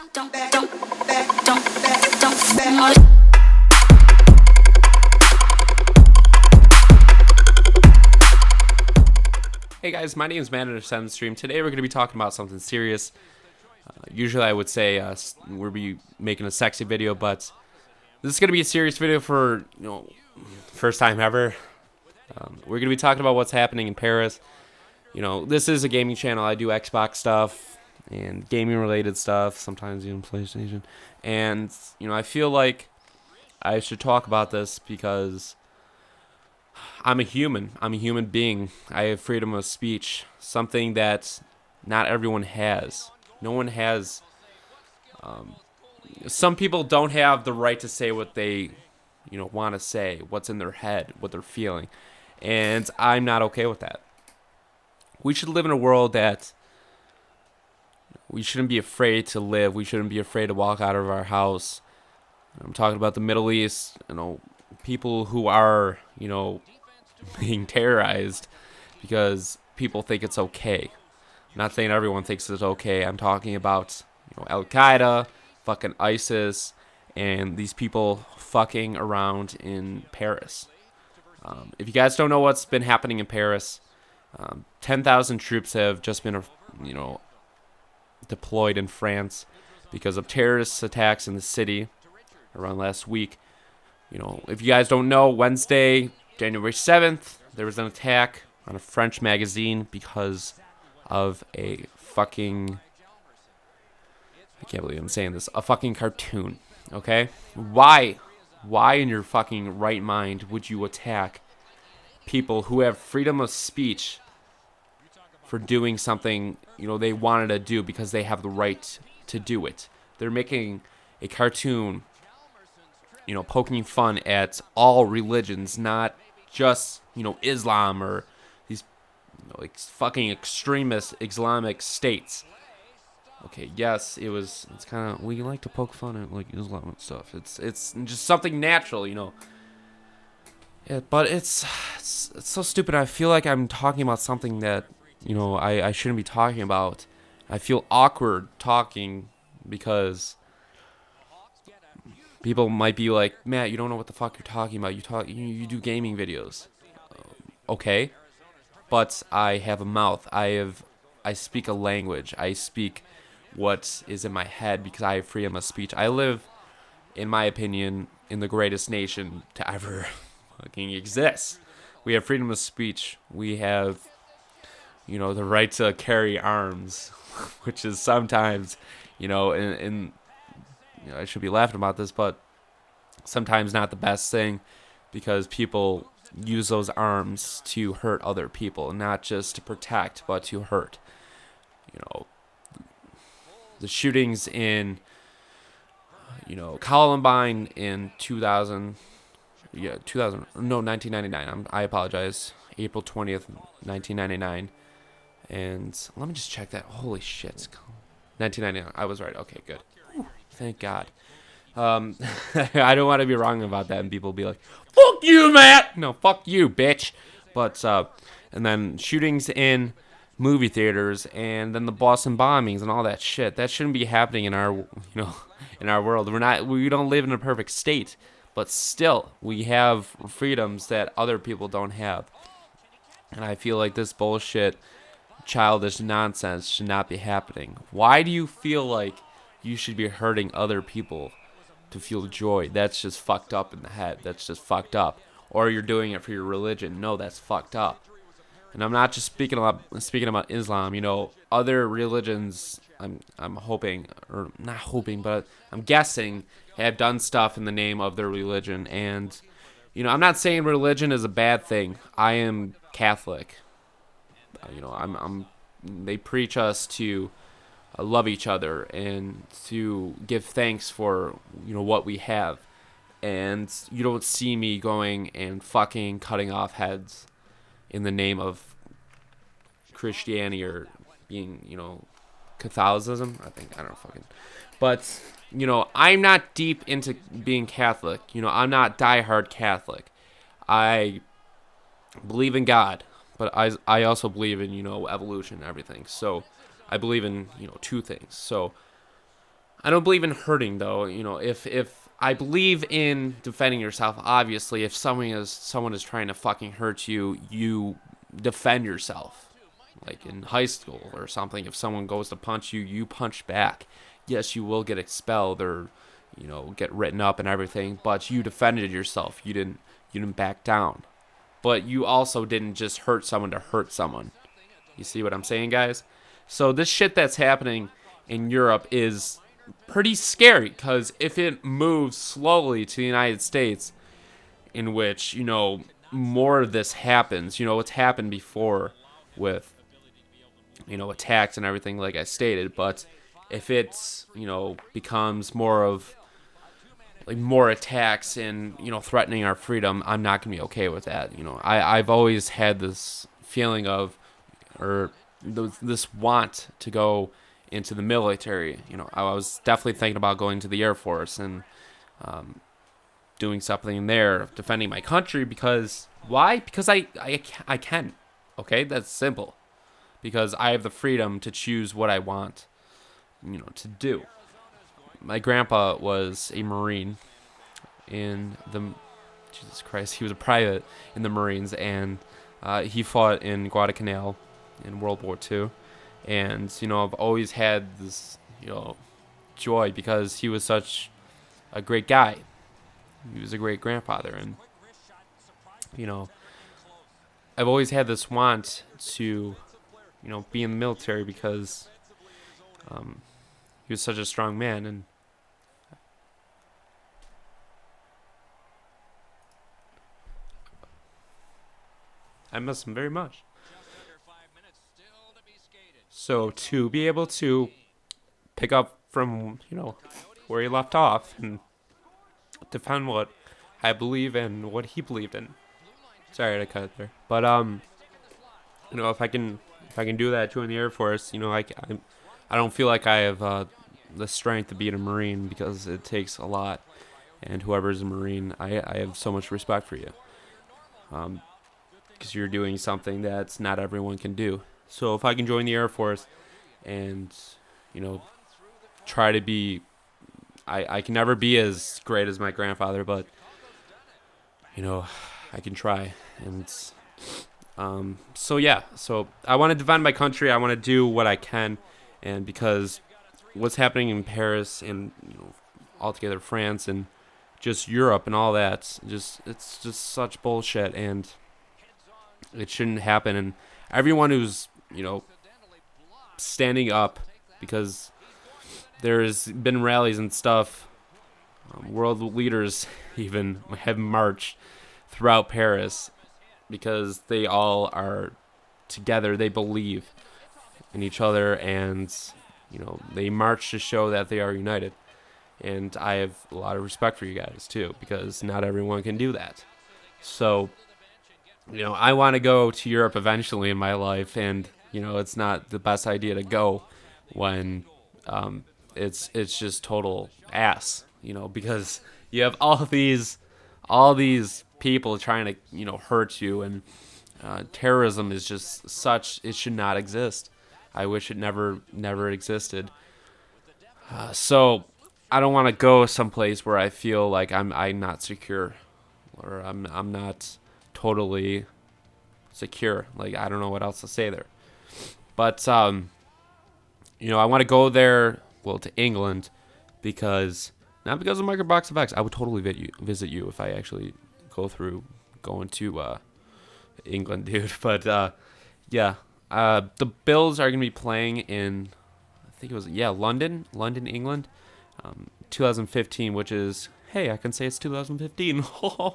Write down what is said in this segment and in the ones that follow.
Hey guys, my name is Man of 7th Stream. Today we're going to be talking about something serious. Usually I would say we'll be making a sexy video, but this is going to be a serious video for, first time ever. We're going to be talking about what's happening in Paris. This is a gaming channel. I do Xbox stuff and gaming related stuff, sometimes even PlayStation. And, I feel like I should talk about this because I'm a human. I'm a human being. I have freedom of speech, something that not everyone has. No one has. Some people don't have the right to say what they, want to say, what's in their head, what they're feeling. And I'm not okay with that. We should live in a world that we shouldn't be afraid to live. We shouldn't be afraid to walk out of our house. I'm talking about the Middle East, people who are, being terrorized because people think it's okay. I'm not saying everyone thinks it's okay. I'm talking about, Al-Qaeda, fucking ISIS, and these people fucking around in Paris. If you guys don't know what's been happening in Paris, 10,000 troops have just been, deployed in France because of terrorist attacks in the city around last week. If you guys don't know, Wednesday, January 7th, there was an attack on a French magazine because of a fucking, I can't believe I'm saying this, a fucking cartoon, okay? Why in your fucking right mind would you attack people who have freedom of speech for doing something, they wanted to do because they have the right to do it? They're making a cartoon, poking fun at all religions, not just, Islam or these, like fucking extremist Islamic states. Okay, yes, it's kind of, we like to poke fun at like Islam and stuff. It's just something natural, Yeah, but it's so stupid. I feel like I'm talking about something that, I shouldn't be talking about. I feel awkward talking because people might be like, Matt, you don't know what the fuck you're talking about. You do gaming videos. Okay. But I have a mouth. I speak a language. I speak what is in my head because I have freedom of speech. I live, in my opinion, in the greatest nation to ever fucking exist. We have freedom of speech. We have, the right to carry arms, which is sometimes, I should be laughing about this, but sometimes not the best thing because people use those arms to hurt other people, not just to protect, but to hurt. The shootings in, Columbine in 1999. I apologize. April 20th, 1999. And let me just check that. Holy shit. 1999. I was right. Okay, good. Thank God. I don't want to be wrong about that, and people be like, "Fuck you, Matt." No, fuck you, bitch. But and then shootings in movie theaters, and then the Boston bombings and all that shit. That shouldn't be happening in our, in our world. We don't live in a perfect state, but still, we have freedoms that other people don't have. And I feel like this bullshit, childish nonsense should not be happening. Why do you feel like you should be hurting other people to feel joy? That's just fucked up in the head. That's just fucked up. Or you're doing it for your religion. No, that's fucked up. And I'm not just speaking about Islam. Other religions, I'm hoping, or not hoping, but I'm guessing, have done stuff in the name of their religion. And I'm not saying religion is a bad thing. I am Catholic. They preach us to love each other and to give thanks for what we have. And you don't see me going and fucking cutting off heads in the name of Christianity or being Catholicism. I don't fucking. But I'm not deep into being Catholic. I'm not diehard Catholic. I believe in God, but I also believe in evolution and everything. So I believe in two things. So I don't believe in hurting, though. If I believe in defending yourself, obviously, if someone is trying to fucking hurt you, you defend yourself. Like in high school or something, if someone goes to punch you, you punch back. Yes, you will get expelled or get written up and everything, but you defended yourself. You didn't back down. But you also didn't just hurt someone to hurt someone. You see what I'm saying, guys? So this shit that's happening in Europe is pretty scary because if it moves slowly to the United States, in which, more of this happens, it's happened before with, attacks and everything, like I stated, but if it's, becomes more of like more attacks and threatening our freedom, I'm not gonna be okay with that. I've always had this feeling of or this want to go into the military. I was definitely thinking about going to the Air Force and doing something there, defending my country. Because why? Because I can. Okay, that's simple. Because I have the freedom to choose what I want, to do. My grandpa was a Marine in the Jesus Christ, he was a private in the Marines, and he fought in Guadalcanal in World War II. And I've always had this joy because he was such a great guy. He was a great grandfather, and I've always had this want to be in the military because he was such a strong man. And I miss him very much. So to be able to pick up from, where he left off and defend what I believe and what he believed in. Sorry to cut it there. But if I can do that, join the Air Force, I don't feel like I have the strength to be a Marine because it takes a lot. And whoever's a Marine, I have so much respect for you. Because you're doing something that's not everyone can do. So if I can join the Air Force and, try to be, I can never be as great as my grandfather, but, I can try. And so I want to defend my country. I want to do what I can. And because what's happening in Paris and, altogether France and just Europe and all that, it's just such bullshit, and it shouldn't happen. And everyone who's standing up, because there's been rallies and stuff, world leaders even have marched throughout Paris because they all are together. They believe in each other, and they march to show that they are united. And I have a lot of respect for you guys too, because not everyone can do that. So I want to go to Europe eventually in my life, and it's not the best idea to go when it's just total ass, because you have all these people trying to hurt you, and terrorism is just such, it should not exist. I wish it never existed. So I don't want to go someplace where I feel like I'm not secure, or I'm not totally secure. Like, I don't know what else to say there. But I want to go there, to England, because not because of Microbox effects. I would totally visit you if I actually going to England, dude. But the Bills are gonna be playing in, I think it was London, England, 2015, which is, hey, I can say it's 2015. I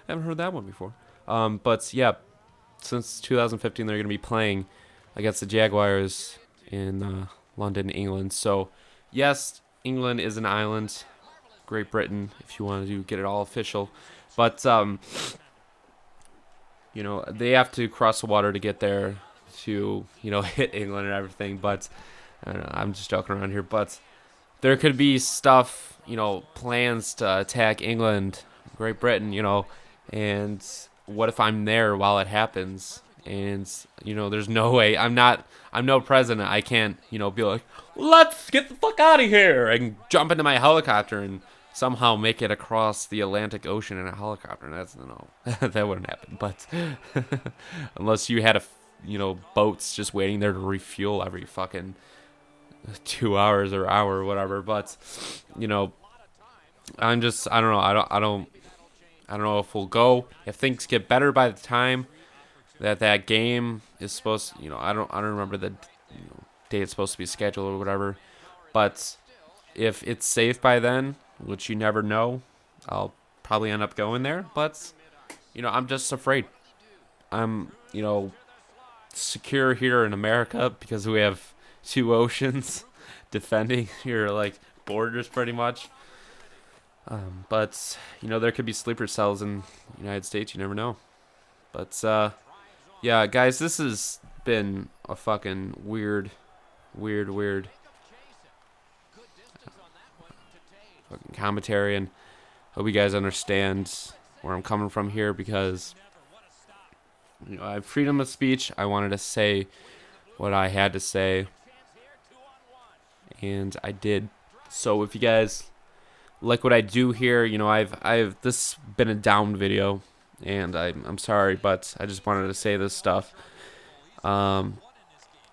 haven't heard that one before. But yeah, since 2015, they're gonna be playing against the Jaguars in London, England. So yes, England is an island. Great Britain, if you want to get it all official. But they have to cross the water to get there to hit England and everything. But I don't know, I'm just joking around here. But there could be stuff, plans to attack England, Great Britain, and what if I'm there while it happens? And you know, there's no way. I'm no president. I can't, you know, be like, let's get the fuck out of here and jump into my helicopter and somehow make it across the Atlantic Ocean in a helicopter. That's no, that wouldn't happen. But unless you had you know, boats just waiting there to refuel every fucking 2 hours or hour or whatever. But you know, I don't know. I don't know if we'll go. If things get better by the time that game is supposed, you know, I don't remember the, you know, day it's supposed to be scheduled or whatever. But if it's safe by then, which you never know, I'll probably end up going there. But you know, I'm just afraid. I'm, you know, secure here in America because we have two oceans defending your like borders pretty much. But you know, there could be sleeper cells in the United States. You never know. But yeah, guys, this has been a fucking weird fucking commentary, and hope you guys understand where I'm coming from here, because you know, I have freedom of speech. I wanted to say what I had to say, and I did. So if you guys like what I do here, you know, I've this been a down video, and I'm sorry, but I just wanted to say this stuff.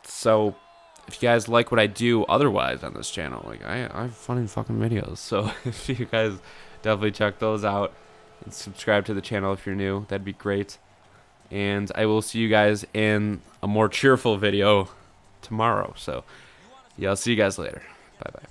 So if you guys like what I do otherwise on this channel, like I have funny fucking videos. So if you guys definitely check those out and subscribe to the channel if you're new, that'd be great. And I will see you guys in a more cheerful video tomorrow. So yeah, I'll see you guys later. Bye bye.